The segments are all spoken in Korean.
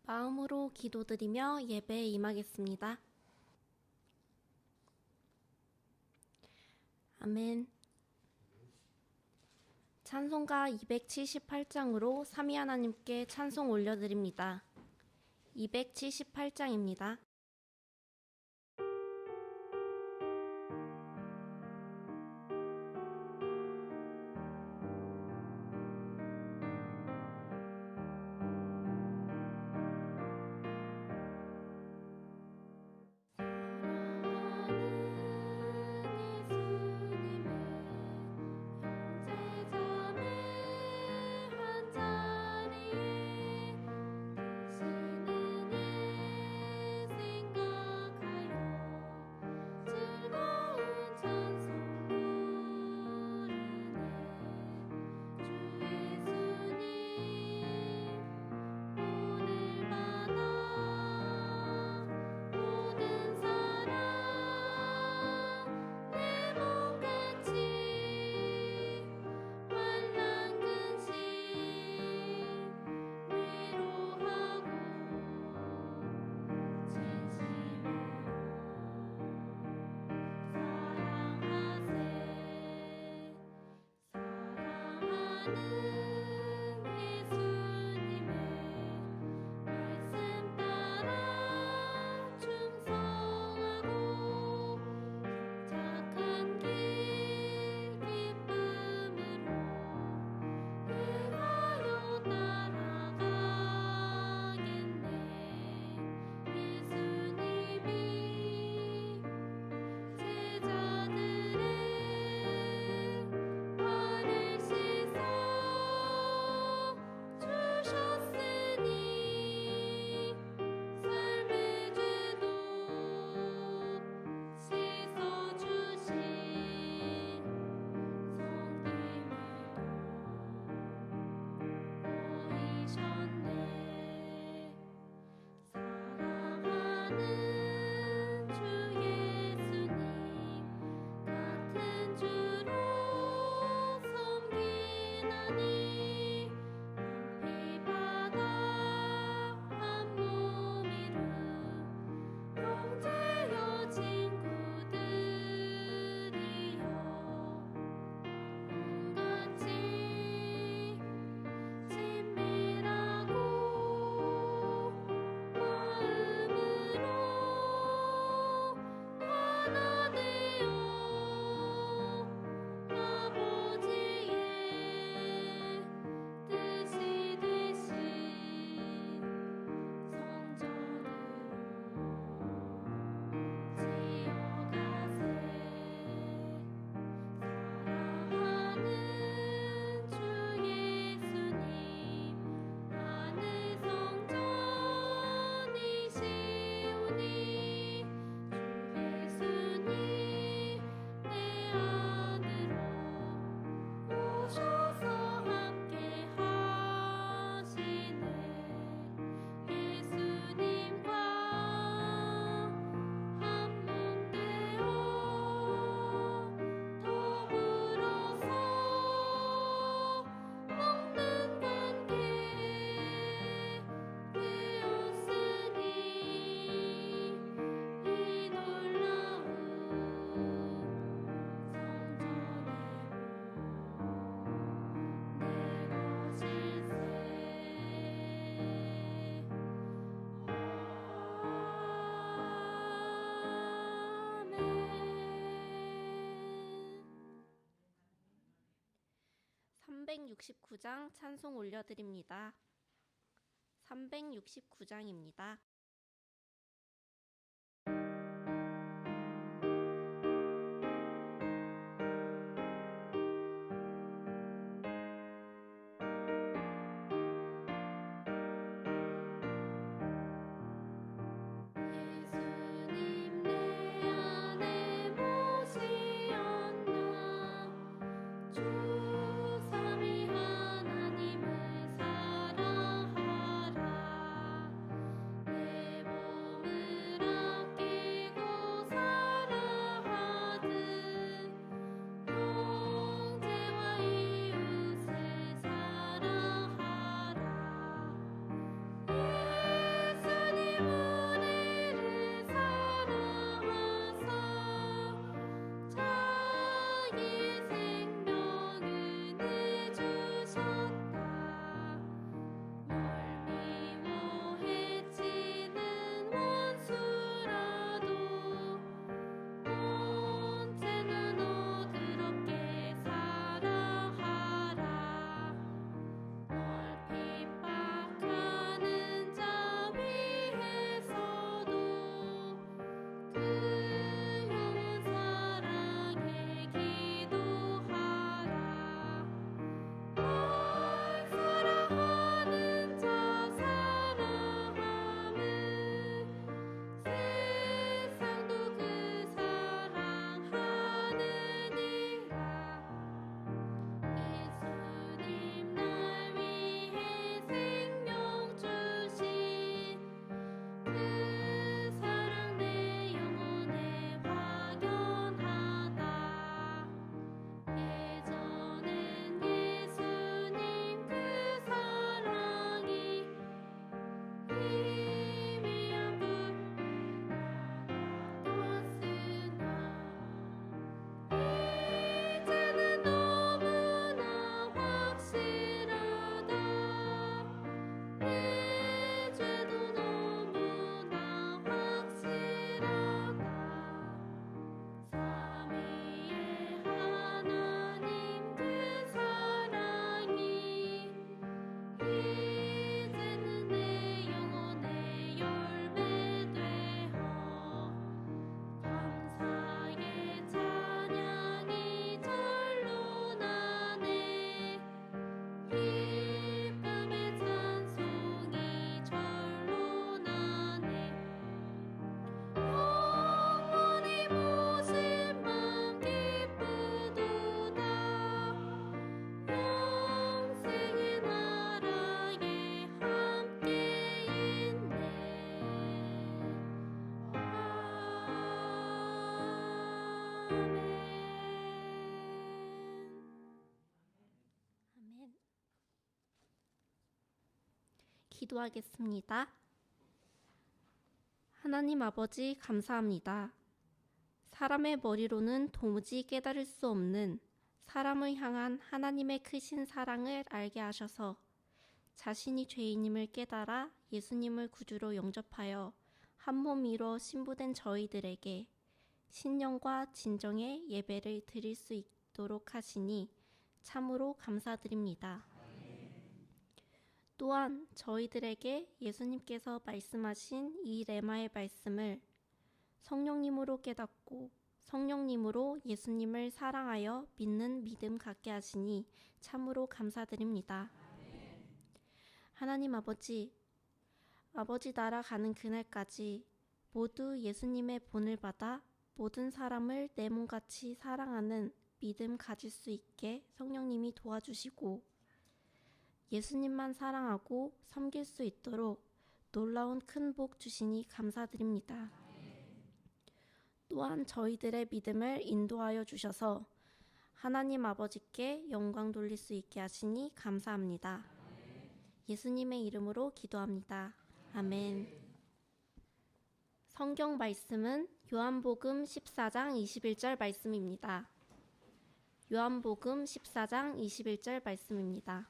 마음으로 기도드리며 예배에 임하겠습니다. 아멘. 찬송가 278장으로 삼위 하나님께 찬송 올려드립니다. 278장입니다. (369장) 찬송 올려드립니다. 369장입니다. 주 삼위 하나님을 사랑하라. 기도하겠습니다. 하나님 아버지 감사합니다. 사람의 머리로는 도무지 깨달을 수 없는 사람을 향한 하나님의 크신 사랑을 알게 하셔서 자신이 죄인임을 깨달아 예수님을 구주로 영접하여 한 몸 이뤄 신부된 저희들에게 신령과 진정의 예배를 드릴 수 있도록 하시니 참으로 감사드립니다. 또한 저희들에게 예수님께서 말씀하신 이 레마의 말씀을 성령님으로 깨닫고 성령님으로 예수님을 사랑하여 믿는 믿음 갖게 하시니 참으로 감사드립니다. 하나님 아버지 나라 가는 그날까지 모두 예수님의 본을 받아 모든 사람을 내 몸같이 사랑하는 믿음 가질 수 있게 성령님이 도와주시고 예수님만 사랑하고 섬길 수 있도록 놀라운 큰 복 주시니 감사드립니다. 또한 저희들의 믿음을 인도하여 주셔서 하나님 아버지께 영광 돌릴 수 있게 하시니 감사합니다. 예수님의 이름으로 기도합니다. 아멘. 성경 말씀은 요한복음 14장 21절 말씀입니다. 요한복음 14장 21절 말씀입니다.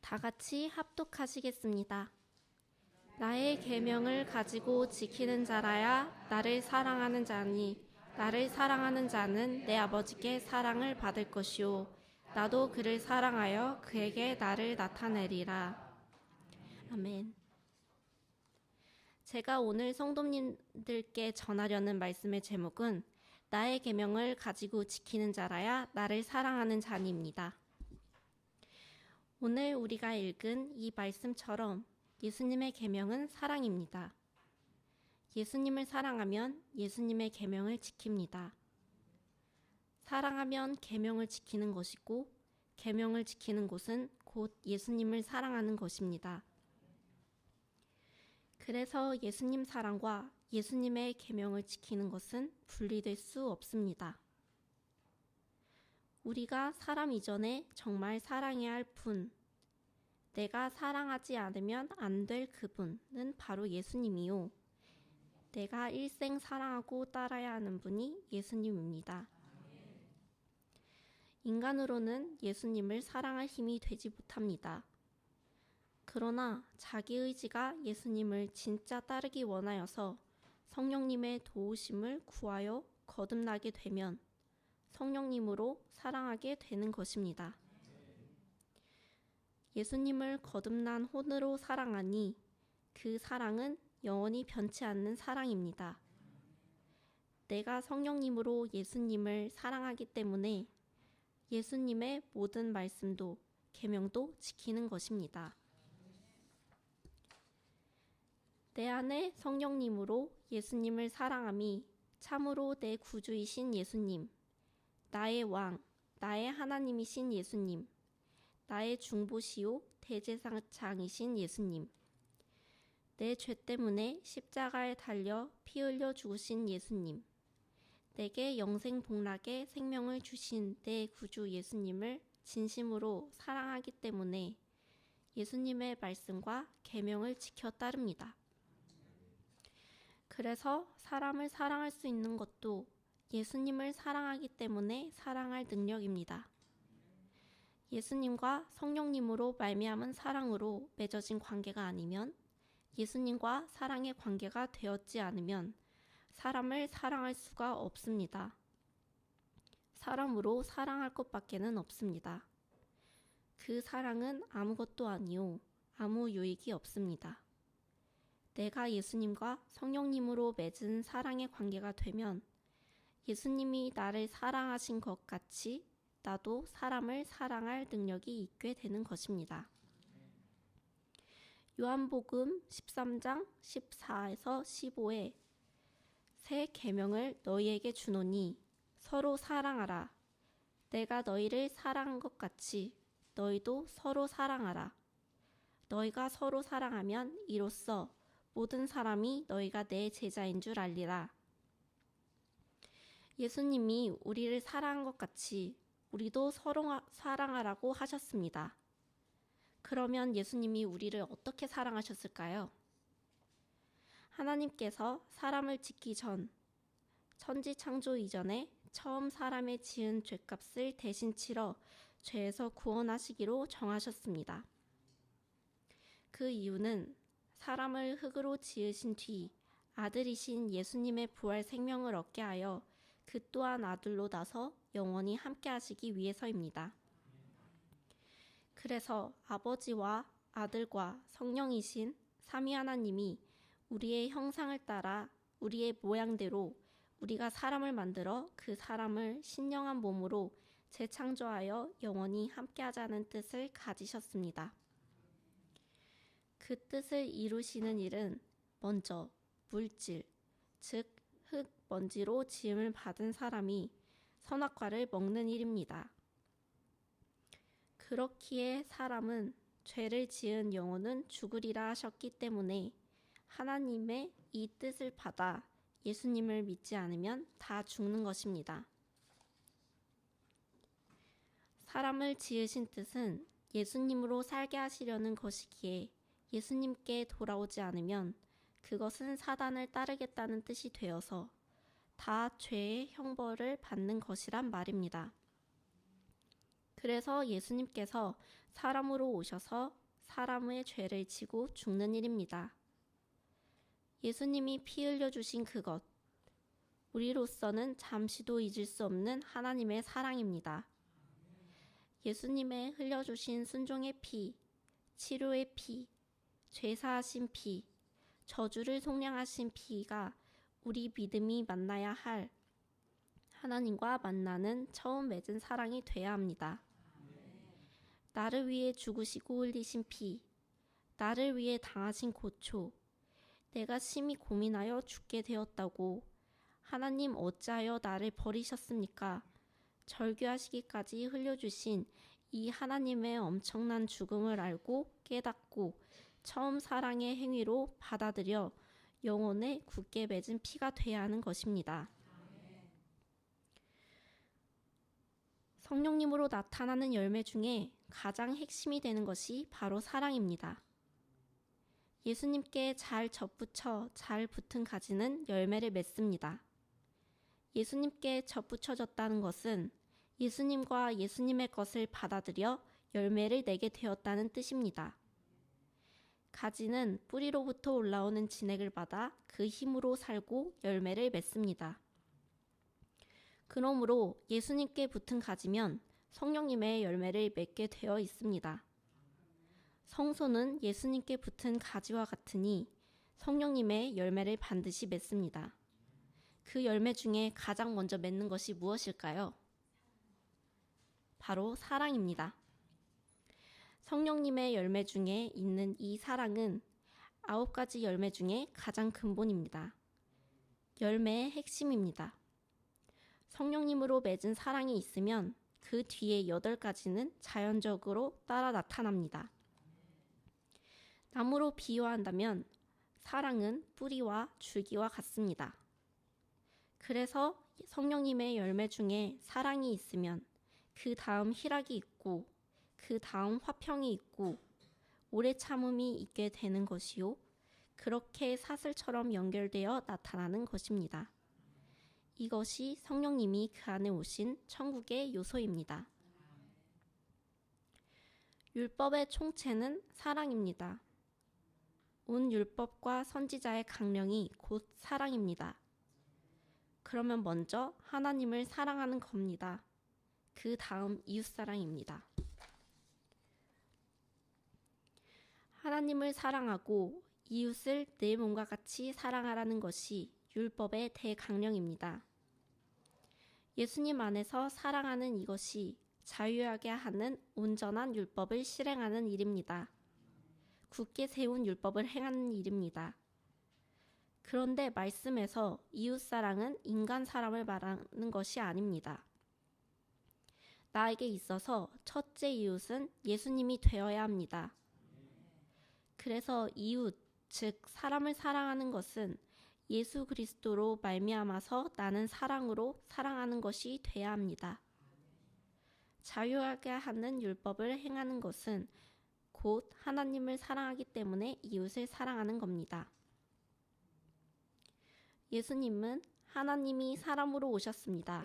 다 같이 합독하시겠습니다. 나의 계명을 가지고 지키는 자라야 나를 사랑하는 자니 나를 사랑하는 자는 내 아버지께 사랑을 받을 것이요 나도 그를 사랑하여 그에게 나를 나타내리라. 아멘. 제가 오늘 성도님들께 전하려는 말씀의 제목은 나의 계명을 가지고 지키는 자라야 나를 사랑하는 자니입니다. 오늘 우리가 읽은 이 말씀처럼 예수님의 계명은 사랑입니다. 예수님을 사랑하면 예수님의 계명을 지킵니다. 사랑하면 계명을 지키는 것이고 계명을 지키는 곳은 곧 예수님을 사랑하는 것입니다. 그래서 예수님 사랑과 예수님의 계명을 지키는 것은 분리될 수 없습니다. 우리가 사람 이전에 정말 사랑해야 할 분, 내가 사랑하지 않으면 안 될 그분은 바로 예수님이요. 내가 일생 사랑하고 따라야 하는 분이 예수님입니다. 인간으로는 예수님을 사랑할 힘이 되지 못합니다. 그러나 자기 의지가 예수님을 진짜 따르기 원하여서 성령님의 도우심을 구하여 거듭나게 되면 성령님으로 사랑하게 되는 것입니다. 예수님을 거듭난 혼으로 사랑하니 그 사랑은 영원히 변치 않는 사랑입니다. 내가 성령님으로 예수님을 사랑하기 때문에 예수님의 모든 말씀도 계명도 지키는 것입니다. 내 안에 성령님으로 예수님을 사랑함이 참으로 내 구주이신 예수님, 나의 왕, 나의 하나님이신 예수님, 나의 중보시요 대제사장이신 예수님, 내 죄 때문에 십자가에 달려 피 흘려 죽으신 예수님, 내게 영생 복락의 생명을 주신 내 구주 예수님을 진심으로 사랑하기 때문에 예수님의 말씀과 계명을 지켜 따릅니다. 그래서 사람을 사랑할 수 있는 것도 예수님을 사랑하기 때문에 사랑할 능력입니다. 예수님과 성령님으로 말미암은 사랑으로 맺어진 관계가 아니면 예수님과 사랑의 관계가 되었지 않으면 사람을 사랑할 수가 없습니다. 사람으로 사랑할 것밖에는 없습니다. 그 사랑은 아무것도 아니요 아무 유익이 없습니다. 내가 예수님과 성령님으로 맺은 사랑의 관계가 되면 예수님이 나를 사랑하신 것 같이 나도 사람을 사랑할 능력이 있게 되는 것입니다. 요한복음 13장 14에서 15에 새 계명을 너희에게 주노니 서로 사랑하라. 내가 너희를 사랑한 것 같이 너희도 서로 사랑하라. 너희가 서로 사랑하면 이로써 모든 사람이 너희가 내 제자인 줄 알리라. 예수님이 우리를 사랑한 것 같이 우리도 서로 사랑하라고 하셨습니다. 그러면 예수님이 우리를 어떻게 사랑하셨을까요? 하나님께서 사람을 짓기 전, 천지 창조 이전에 처음 사람의 지은 죄값을 대신 치러 죄에서 구원하시기로 정하셨습니다. 그 이유는 사람을 흙으로 지으신 뒤 아들이신 예수님의 부활 생명을 얻게 하여 그 또한 아들로 나서 영원히 함께 하시기 위해서입니다. 그래서 아버지와 아들과 성령이신 삼위 하나님이 우리의 형상을 따라 우리의 모양대로 우리가 사람을 만들어 그 사람을 신령한 몸으로 재창조하여 영원히 함께하자는 뜻을 가지셨습니다. 그 뜻을 이루시는 일은 먼저 물질, 즉 흙, 먼지로 지음을 받은 사람이 선악과를 먹는 일입니다. 그렇기에 사람은 죄를 지은 영혼은 죽으리라 하셨기 때문에 하나님의 이 뜻을 받아 예수님을 믿지 않으면 다 죽는 것입니다. 사람을 지으신 뜻은 예수님으로 살게 하시려는 것이기에 예수님께 돌아오지 않으면 그것은 사단을 따르겠다는 뜻이 되어서 다 죄의 형벌을 받는 것이란 말입니다. 그래서 예수님께서 사람으로 오셔서 사람의 죄를 지고 죽는 일입니다. 예수님이 피 흘려주신 그것, 우리로서는 잠시도 잊을 수 없는 하나님의 사랑입니다. 예수님의 흘려주신 순종의 피, 치료의 피, 죄사하신 피, 저주를 속량하신 피가 우리 믿음이 만나야 할 하나님과 만나는 처음 맺은 사랑이 되어야 합니다. 나를 위해 죽으시고 흘리신 피, 나를 위해 당하신 고초, 내가 심히 고민하여 죽게 되었다고 하나님 어찌하여 나를 버리셨습니까? 절규하시기까지 흘려주신 이 하나님의 엄청난 죽음을 알고 깨닫고 처음 사랑의 행위로 받아들여 영혼에 굳게 맺은 피가 되어야 하는 것입니다. 성령님으로 나타나는 열매 중에 가장 핵심이 되는 것이 바로 사랑입니다. 예수님께 잘 접붙여 잘 붙은 가지는 열매를 맺습니다. 예수님께 접붙여졌다는 것은 예수님과 예수님의 것을 받아들여 열매를 내게 되었다는 뜻입니다. 가지는 뿌리로부터 올라오는 진액을 받아 그 힘으로 살고 열매를 맺습니다. 그러므로 예수님께 붙은 가지면 성령님의 열매를 맺게 되어 있습니다. 성소는 예수님께 붙은 가지와 같으니 성령님의 열매를 반드시 맺습니다. 그 열매 중에 가장 먼저 맺는 것이 무엇일까요? 바로 사랑입니다. 성령님의 열매 중에 있는 이 사랑은 9가지 열매 중에 가장 근본입니다. 열매의 핵심입니다. 성령님으로 맺은 사랑이 있으면 그 뒤에 8가지는 자연적으로 따라 나타납니다. 나무로 비유한다면 사랑은 뿌리와 줄기와 같습니다. 그래서 성령님의 열매 중에 사랑이 있으면 그 다음 희락이 있고 그 다음 화평이 있고 오래 참음이 있게 되는 것이요. 그렇게 사슬처럼 연결되어 나타나는 것입니다. 이것이 성령님이 그 안에 오신 천국의 요소입니다. 율법의 총체는 사랑입니다. 온 율법과 선지자의 강령이 곧 사랑입니다. 그러면 먼저 하나님을 사랑하는 겁니다. 그 다음 이웃사랑입니다. 하나님을 사랑하고 이웃을 내 몸과 같이 사랑하라는 것이 율법의 대강령입니다. 예수님 안에서 사랑하는 이것이 자유하게 하는 온전한 율법을 실행하는 일입니다. 굳게 세운 율법을 행하는 일입니다. 그런데 말씀에서 이웃사랑은 인간 사람을 말하는 것이 아닙니다. 나에게 있어서 첫째 이웃은 예수님이 되어야 합니다. 그래서 이웃, 즉 사람을 사랑하는 것은 예수 그리스도로 말미암아서 나는 사랑으로 사랑하는 것이 돼야 합니다. 자유하게 하는 율법을 행하는 것은 곧 하나님을 사랑하기 때문에 이웃을 사랑하는 겁니다. 예수님은 하나님이 사람으로 오셨습니다.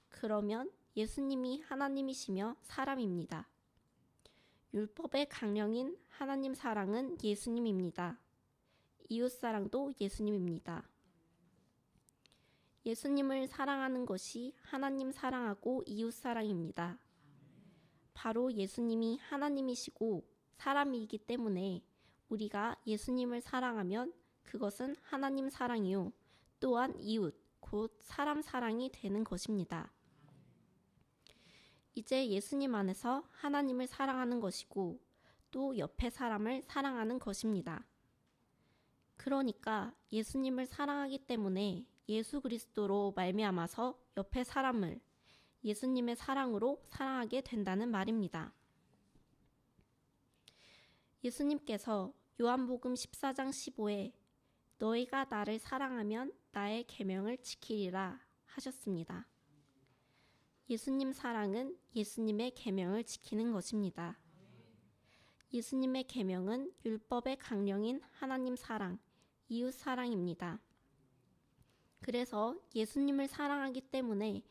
그러면 예수님이 하나님이시며 사람입니다. 율법의 강령인 하나님 사랑은 예수님입니다. 이웃 사랑도 예수님입니다. 예수님을 사랑하는 것이 하나님 사랑하고 이웃 사랑입니다. 바로 예수님이 하나님이시고 사람이기 때문에 우리가 예수님을 사랑하면 그것은 하나님 사랑이요 또한 이웃, 곧 사람 사랑이 되는 것입니다. 이제 예수님 안에서 하나님을 사랑하는 것이고 또 옆에 사람을 사랑하는 것입니다. 그러니까 예수님을 사랑하기 때문에 예수 그리스도로 말미암아서 옆에 사람을 예수님의 사랑으로 사랑하게 된다는 말입니다. 예수님께서 요한복음 14장 15에 너희가 나를 사랑하면 나의 계명을 지키리라 하셨습니다. 예수님 사랑은 예수님의 계명을 지키는 것입니다. 예수님의 계명은 율법의 강령인 하나님 사랑, 이웃 사랑입니다. 그래서 예수님을 사랑하기 때문에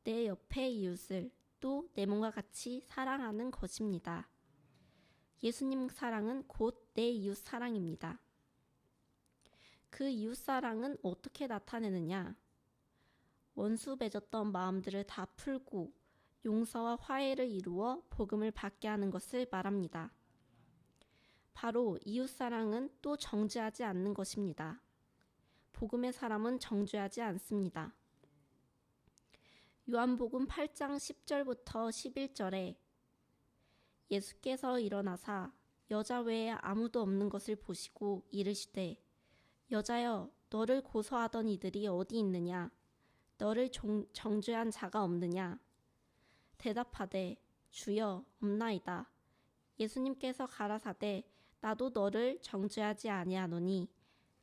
내 옆의 이웃을 또 내 몸과 같이 사랑하는 것입니다. 예수님 사랑은 곧 내 이웃 사랑입니다. 그 이웃 사랑은 어떻게 나타내느냐? 원수 맺었던 마음들을 다 풀고 용서와 화해를 이루어 복음을 받게 하는 것을 말합니다. 바로 이웃 사랑은 또 정죄하지 않는 것입니다. 복음의 사람은 정죄하지 않습니다. 요한복음 8장 10절부터 11절에 예수께서 일어나사 여자 외에 아무도 없는 것을 보시고 이르시되 여자여 너를 고소하던 이들이 어디 있느냐? 너를 정죄한 자가 없느냐? 대답하되 주여 없나이다. 예수님께서 가라사대 나도 너를 정죄하지 아니하노니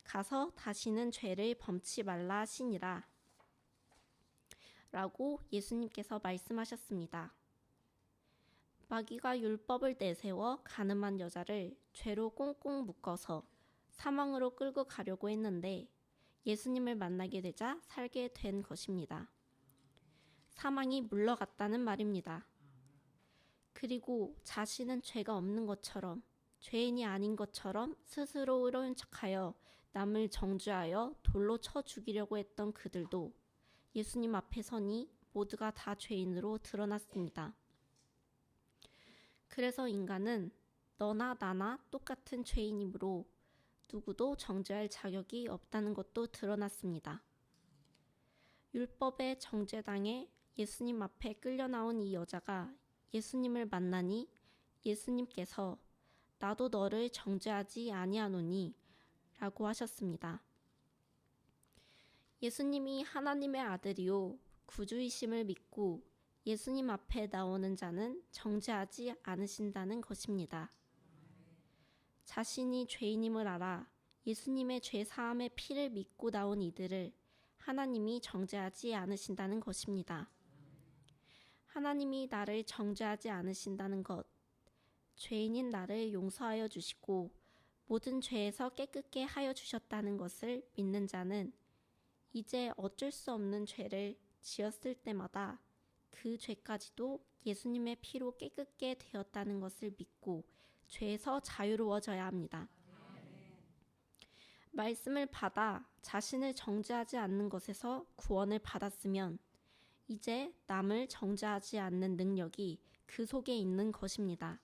가서 다시는 죄를 범치 말라 하시니라. 라고 예수님께서 말씀하셨습니다. 마귀가 율법을 내세워 가늠한 여자를 죄로 꽁꽁 묶어서 사망으로 끌고 가려고 했는데 예수님을 만나게 되자 살게 된 것입니다. 사망이 물러갔다는 말입니다. 그리고 자신은 죄가 없는 것처럼 죄인이 아닌 것처럼 스스로 의로운 척하여 남을 정죄하여 돌로 쳐 죽이려고 했던 그들도 예수님 앞에 서니 모두가 다 죄인으로 드러났습니다. 그래서 인간은 너나 나나 똑같은 죄인이므로 누구도 정죄할 자격이 없다는 것도 드러났습니다. 율법의 정죄당해 예수님 앞에 끌려 나온 이 여자가 예수님을 만나니 예수님께서 나도 너를 정죄하지 아니하노니 라고 하셨습니다. 예수님이 하나님의 아들이요 구주이심을 믿고 예수님 앞에 나오는 자는 정죄하지 않으신다는 것입니다. 자신이 죄인임을 알아 예수님의 죄 사함의 피를 믿고 나온 이들을 하나님이 정죄하지 않으신다는 것입니다. 하나님이 나를 정죄하지 않으신다는 것, 죄인인 나를 용서하여 주시고 모든 죄에서 깨끗게 하여 주셨다는 것을 믿는 자는 이제 어쩔 수 없는 죄를 지었을 때마다 그 죄까지도 예수님의 피로 깨끗게 되었다는 것을 믿고 죄에서 자유로워져야 합니다. 말씀을 받아 자신을 정죄하지 않는 것에서 구원을 받았으면 이제 남을 정죄하지 않는 능력이 그 속에 있는 것입니다.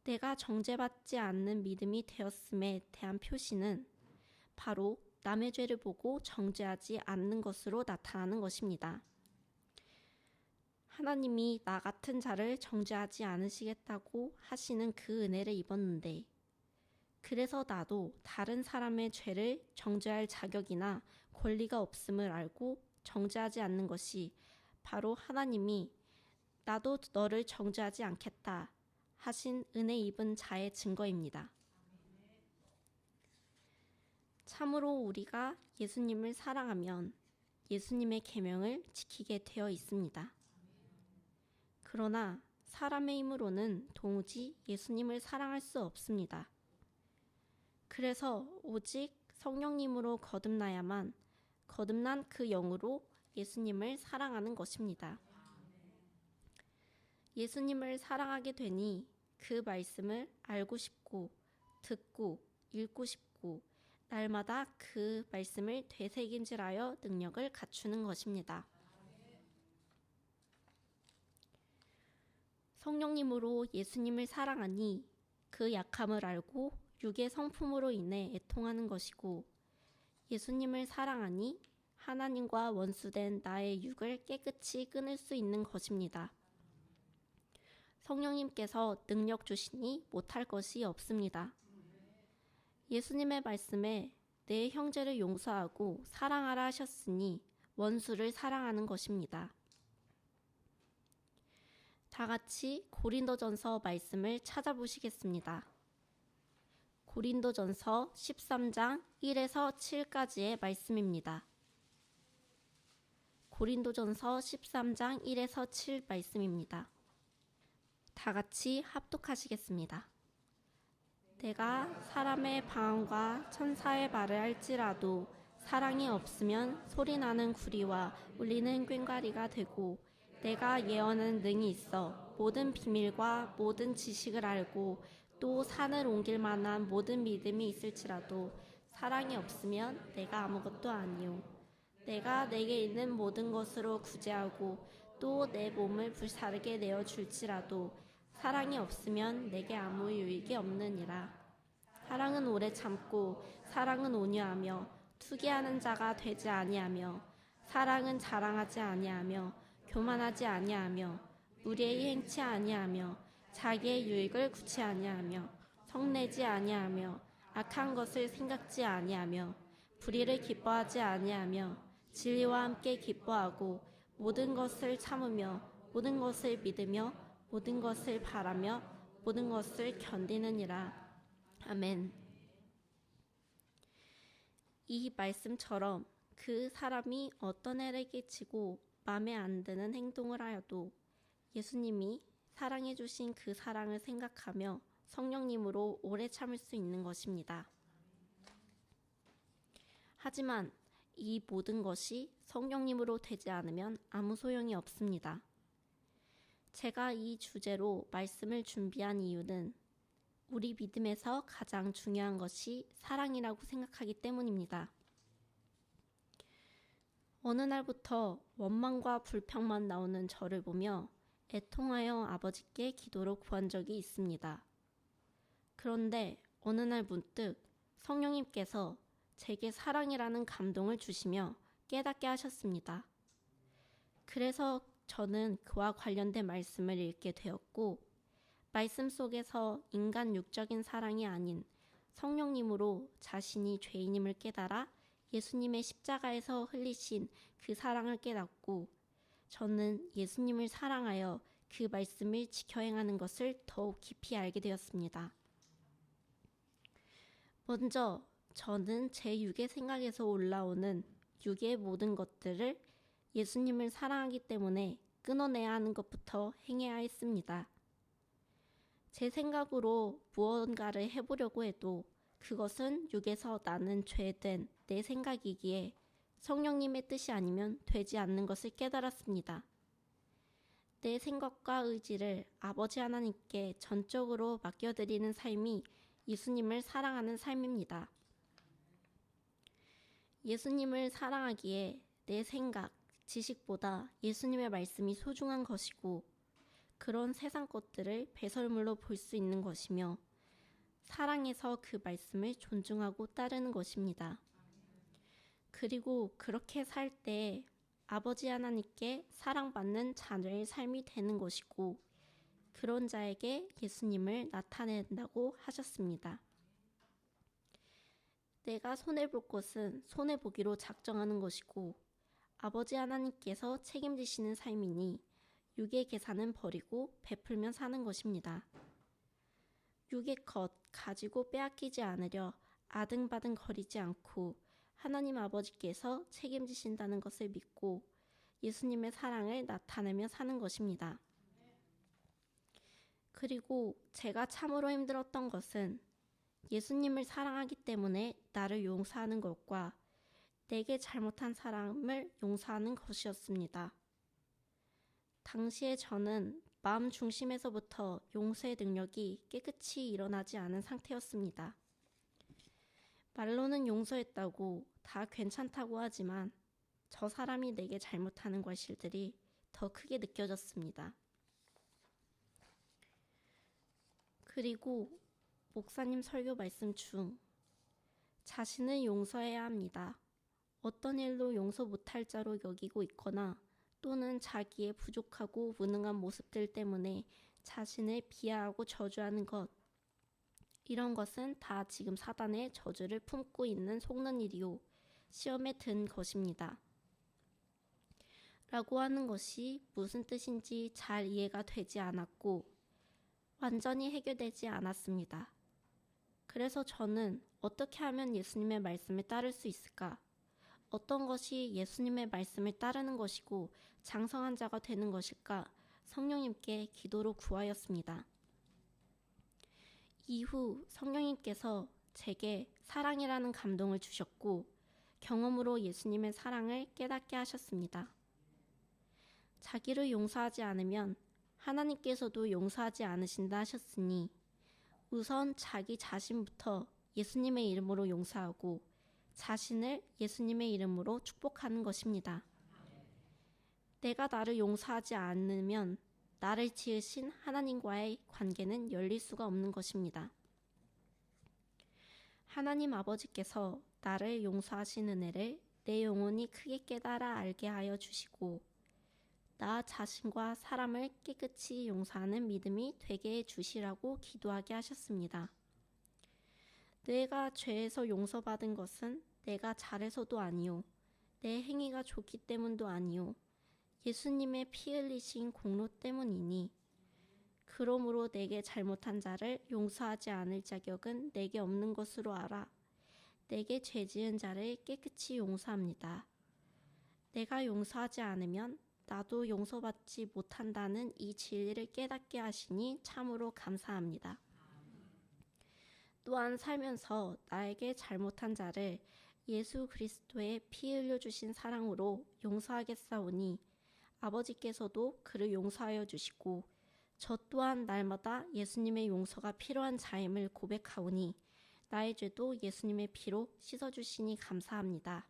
내가 정죄받지 않는 믿음이 되었음에 대한 표시는 바로 남의 죄를 보고 정죄하지 않는 것으로 나타나는 것입니다. 하나님이 나 같은 자를 정죄하지 않으시겠다고 하시는 그 은혜를 입었는데 그래서 나도 다른 사람의 죄를 정죄할 자격이나 권리가 없음을 알고 정죄하지 않는 것이 바로 하나님이 나도 너를 정죄하지 않겠다 하신 은혜 입은 자의 증거입니다. 참으로 우리가 예수님을 사랑하면 예수님의 계명을 지키게 되어 있습니다. 그러나 사람의 힘으로는 도무지 예수님을 사랑할 수 없습니다. 그래서 오직 성령님으로 거듭나야만 거듭난 그 영으로 예수님을 사랑하는 것입니다. 예수님을 사랑하게 되니 그 말씀을 알고 싶고 듣고 읽고 싶고 날마다 그 말씀을 되새김질하여 능력을 갖추는 것입니다. 성령님으로 예수님을 사랑하니 그 약함을 알고 육의 성품으로 인해 애통하는 것이고, 예수님을 사랑하니 하나님과 원수된 나의 육을 깨끗이 끊을 수 있는 것입니다. 성령님께서 능력 주시니 못할 것이 없습니다. 예수님의 말씀에 내 형제를 용서하고 사랑하라 하셨으니 원수를 사랑하는 것입니다. 다 같이 고린도전서 말씀을 찾아보시겠습니다. 고린도전서 13장 1에서 7까지의 말씀입니다. 고린도전서 13장 1에서 7 말씀입니다. 다 같이 합독하시겠습니다. 내가 사람의 방언과 천사의 말을 할지라도 사랑이 없으면 소리나는 구리와 울리는 꽹과리가 되고, 내가 예언하는 능이 있어 모든 비밀과 모든 지식을 알고 또 산을 옮길 만한 모든 믿음이 있을지라도 사랑이 없으면 내가 아무것도 아니요. 내가 내게 있는 모든 것으로 구제하고 또 내 몸을 불사르게 내어줄지라도 사랑이 없으면 내게 아무 유익이 없느니라. 사랑은 오래 참고 사랑은 온유하며 투기하는 자가 되지 아니하며, 사랑은 자랑하지 아니하며 교만하지 아니하며 무례히 행치 아니하며 자기의 유익을 구치 아니하며 성내지 아니하며 악한 것을 생각지 아니하며 불의를 기뻐하지 아니하며 진리와 함께 기뻐하고 모든 것을 참으며 모든 것을 믿으며 모든 것을 바라며 모든 것을 견디느니라. 아멘. 이 말씀처럼 그 사람이 어떤 해를 끼치고 마음에 안 드는 행동을 하여도 예수님이 사랑해 주신 그 사랑을 생각하며 성령님으로 오래 참을 수 있는 것입니다. 하지만 이 모든 것이 성령님으로 되지 않으면 아무 소용이 없습니다. 제가 이 주제로 말씀을 준비한 이유는 우리 믿음에서 가장 중요한 것이 사랑이라고 생각하기 때문입니다. 어느 날부터 원망과 불평만 나오는 저를 보며 애통하여 아버지께 기도로 구한 적이 있습니다. 그런데 어느 날 문득 성령님께서 제게 사랑이라는 감동을 주시며 깨닫게 하셨습니다. 그래서 저는 그와 관련된 말씀을 읽게 되었고, 말씀 속에서 인간 육적인 사랑이 아닌 성령님으로 자신이 죄인임을 깨달아 예수님의 십자가에서 흘리신 그 사랑을 깨닫고, 저는 예수님을 사랑하여 그 말씀을 지켜 행하는 것을 더욱 깊이 알게 되었습니다. 먼저 저는 제 육의 생각에서 올라오는 육의 모든 것들을 예수님을 사랑하기 때문에 끊어내야 하는 것부터 행해야 했습니다. 제 생각으로 무언가를 해보려고 해도 그것은 육에서 나는 죄된 내 생각이기에 성령님의 뜻이 아니면 되지 않는 것을 깨달았습니다. 내 생각과 의지를 아버지 하나님께 전적으로 맡겨드리는 삶이 예수님을 사랑하는 삶입니다. 예수님을 사랑하기에 내 생각, 지식보다 예수님의 말씀이 소중한 것이고, 그런 세상 것들을 배설물로 볼 수 있는 것이며, 사랑해서 그 말씀을 존중하고 따르는 것입니다. 그리고 그렇게 살 때 아버지 하나님께 사랑받는 자녀의 삶이 되는 것이고, 그런 자에게 예수님을 나타낸다고 하셨습니다. 내가 손해볼 것은 손해보기로 작정하는 것이고, 아버지 하나님께서 책임지시는 삶이니 육의 계산은 버리고 베풀며 사는 것입니다. 육의 것 가지고 빼앗기지 않으려 아등바등 거리지 않고 하나님 아버지께서 책임지신다는 것을 믿고 예수님의 사랑을 나타내며 사는 것입니다. 그리고 제가 참으로 힘들었던 것은 예수님을 사랑하기 때문에 나를 용서하는 것과 내게 잘못한 사람을 용서하는 것이었습니다. 당시에 저는 마음 중심에서부터 용서의 능력이 깨끗이 일어나지 않은 상태였습니다. 말로는 용서했다고 다 괜찮다고 하지만 저 사람이 내게 잘못하는 과실들이 더 크게 느껴졌습니다. 그리고 목사님 설교 말씀 중 자신을 용서해야 합니다. 어떤 일로 용서 못할 자로 여기고 있거나 또는 자기의 부족하고 무능한 모습들 때문에 자신을 비하하고 저주하는 것, 이런 것은 다 지금 사단의 저주를 품고 있는 속는 일이요 시험에 든 것입니다. 라고 하는 것이 무슨 뜻인지 잘 이해가 되지 않았고 완전히 해결되지 않았습니다. 그래서 저는 어떻게 하면 예수님의 말씀을 따를 수 있을까? 어떤 것이 예수님의 말씀을 따르는 것이고 장성한 자가 되는 것일까? 성령님께 기도로 구하였습니다. 이후 성령님께서 제게 사랑이라는 감동을 주셨고 경험으로 예수님의 사랑을 깨닫게 하셨습니다. 자기를 용서하지 않으면 하나님께서도 용서하지 않으신다 하셨으니 우선 자기 자신부터 예수님의 이름으로 용서하고 자신을 예수님의 이름으로 축복하는 것입니다. 내가 나를 용서하지 않으면 나를 지으신 하나님과의 관계는 열릴 수가 없는 것입니다. 하나님 아버지께서 나를 용서하신 은혜를 내 영혼이 크게 깨달아 알게 하여 주시고 나 자신과 사람을 깨끗이 용서하는 믿음이 되게 해주시라고 기도하게 하셨습니다. 내가 죄에서 용서받은 것은 내가 잘해서도 아니요 내 행위가 좋기 때문도 아니요 예수님의 피 흘리신 공로 때문이니 그러므로 내게 잘못한 자를 용서하지 않을 자격은 내게 없는 것으로 알아 내게 죄 지은 자를 깨끗이 용서합니다. 내가 용서하지 않으면 나도 용서받지 못한다는 이 진리를 깨닫게 하시니 참으로 감사합니다. 또한 살면서 나에게 잘못한 자를 예수 그리스도의 피 흘려주신 사랑으로 용서하겠사오니 아버지께서도 그를 용서하여 주시고 저 또한 날마다 예수님의 용서가 필요한 자임을 고백하오니 나의 죄도 예수님의 피로 씻어주시니 감사합니다.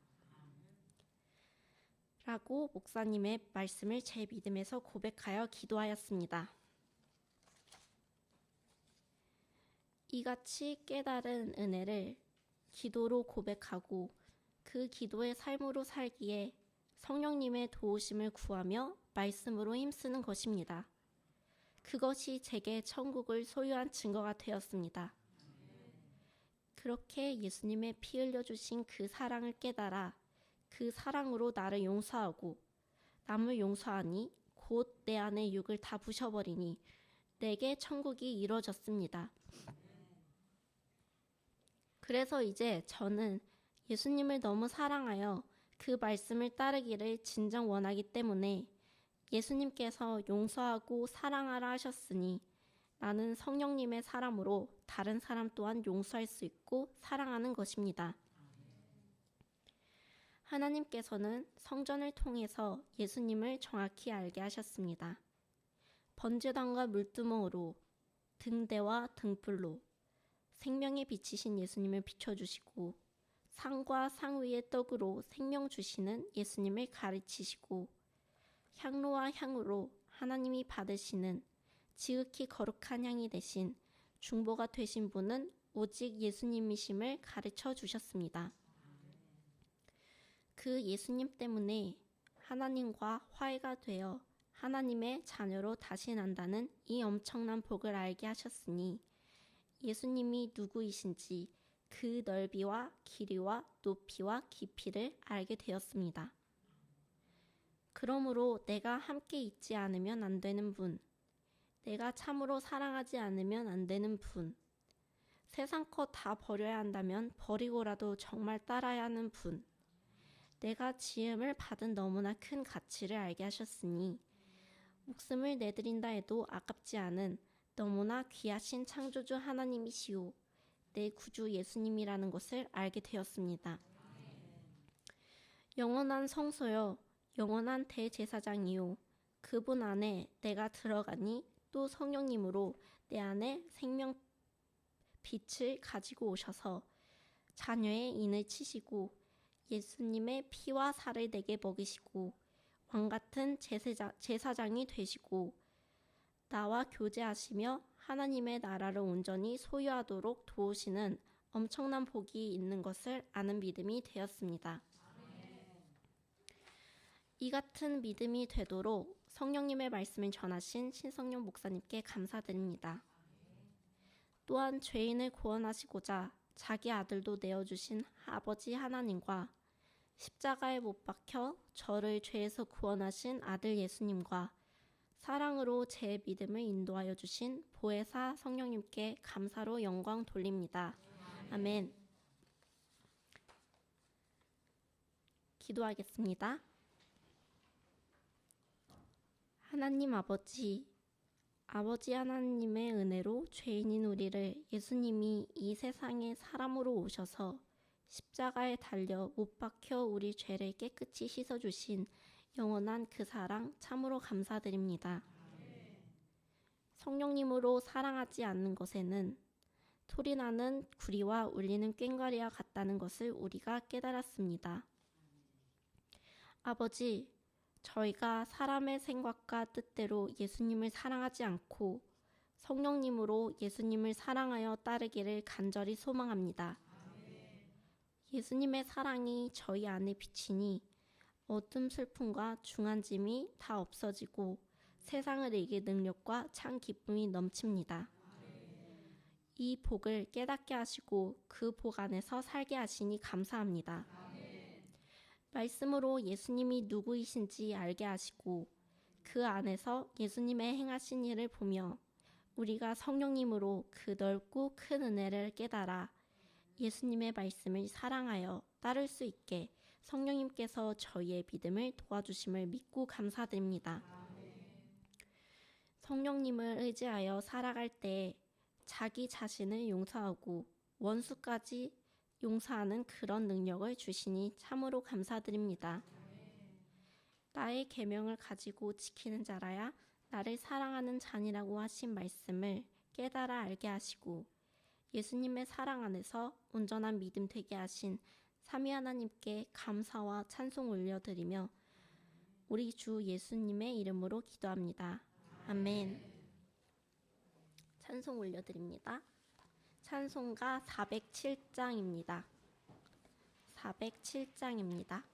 라고 목사님의 말씀을 제 믿음에서 고백하여 기도하였습니다. 이같이 깨달은 은혜를 기도로 고백하고 그 기도의 삶으로 살기에 성령님의 도우심을 구하며 말씀으로 힘쓰는 것입니다. 그것이 제게 천국을 소유한 증거가 되었습니다. 그렇게 예수님의 피 흘려주신 그 사랑을 깨달아 그 사랑으로 나를 용서하고 남을 용서하니 곧 내 안의 육을 다 부셔버리니 내게 천국이 이루어졌습니다. 그래서 이제 저는 예수님을 너무 사랑하여 그 말씀을 따르기를 진정 원하기 때문에 예수님께서 용서하고 사랑하라 하셨으니 나는 성령님의 사람으로 다른 사람 또한 용서할 수 있고 사랑하는 것입니다. 하나님께서는 성전을 통해서 예수님을 정확히 알게 하셨습니다. 번제단과 물두멍으로 등대와 등불로 생명에 비치신 예수님을 비춰주시고 상과 상 위의 떡으로 생명 주시는 예수님을 가르치시고 향로와 향으로 하나님이 받으시는 지극히 거룩한 향이 되신 중보가 되신 분은 오직 예수님이심을 가르쳐 주셨습니다. 그 예수님 때문에 하나님과 화해가 되어 하나님의 자녀로 다시 난다는 이 엄청난 복을 알게 하셨으니 예수님이 누구이신지 그 넓이와 길이와 높이와 깊이를 알게 되었습니다. 그러므로 내가 함께 있지 않으면 안 되는 분, 내가 참으로 사랑하지 않으면 안 되는 분, 세상 것 다 버려야 한다면 버리고라도 정말 따라야 하는 분, 내가 지음을 받은 너무나 큰 가치를 알게 하셨으니 목숨을 내드린다 해도 아깝지 않은 너무나 귀하신 창조주 하나님이시오. 내 구주 예수님이라는 것을 알게 되었습니다. 영원한 성소여, 영원한 대제사장이요. 그분 안에 내가 들어가니 또 성령님으로 내 안에 생명 빛을 가지고 오셔서 자녀의 인을 치시고 예수님의 피와 살을 내게 먹이시고 왕같은 제사장이 되시고 나와 교제하시며 하나님의 나라를 온전히 소유하도록 도우시는 엄청난 복이 있는 것을 아는 믿음이 되었습니다. 이 같은 믿음이 되도록 성령님의 말씀을 전하신 신성령 목사님께 감사드립니다. 또한 죄인을 구원하시고자 자기 아들도 내어주신 아버지 하나님과 십자가에 못 박혀 저를 죄에서 구원하신 아들 예수님과 사랑으로 제 믿음을 인도하여 주신 보혜사 성령님께 감사로 영광 돌립니다. 아멘. 기도하겠습니다. 하나님 아버지 하나님의 은혜로 죄인인 우리를 예수님이 이 세상에 사람으로 오셔서 십자가에 달려 못 박혀 우리 죄를 깨끗이 씻어주신 영원한 그 사랑 참으로 감사드립니다. 성령님으로 사랑하지 않는 것에는 소리나는 구리와 울리는 꽹과리와 같다는 것을 우리가 깨달았습니다. 아버지, 저희가 사람의 생각과 뜻대로 예수님을 사랑하지 않고 성령님으로 예수님을 사랑하여 따르기를 간절히 소망합니다. 예수님의 사랑이 저희 안에 비치니 어둠 슬픔과 중한 짐이 다 없어지고 세상을 이길 능력과 참 기쁨이 넘칩니다. 이 복을 깨닫게 하시고 그 복 안에서 살게 하시니 감사합니다. 말씀으로 예수님이 누구이신지 알게 하시고 그 안에서 예수님의 행하신 일을 보며 우리가 성령님으로 그 넓고 큰 은혜를 깨달아 예수님의 말씀을 사랑하여 따를 수 있게 성령님께서 저희의 믿음을 도와주심을 믿고 감사드립니다. 성령님을 의지하여 살아갈 때 자기 자신을 용서하고 원수까지 용서하는 그런 능력을 주시니 참으로 감사드립니다. 나의 계명을 가지고 지키는 자라야 나를 사랑하는 자니라고 하신 말씀을 깨달아 알게 하시고 예수님의 사랑 안에서 온전한 믿음 되게 하신 삼위 하나님께 감사와 찬송 올려드리며 우리 주 예수님의 이름으로 기도합니다. 아멘. 찬송 올려드립니다. 찬송가 407장입니다. 407장입니다.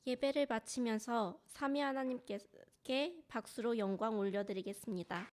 예배를 마치면서 삼위 하나님께 박수로 영광 올려드리겠습니다.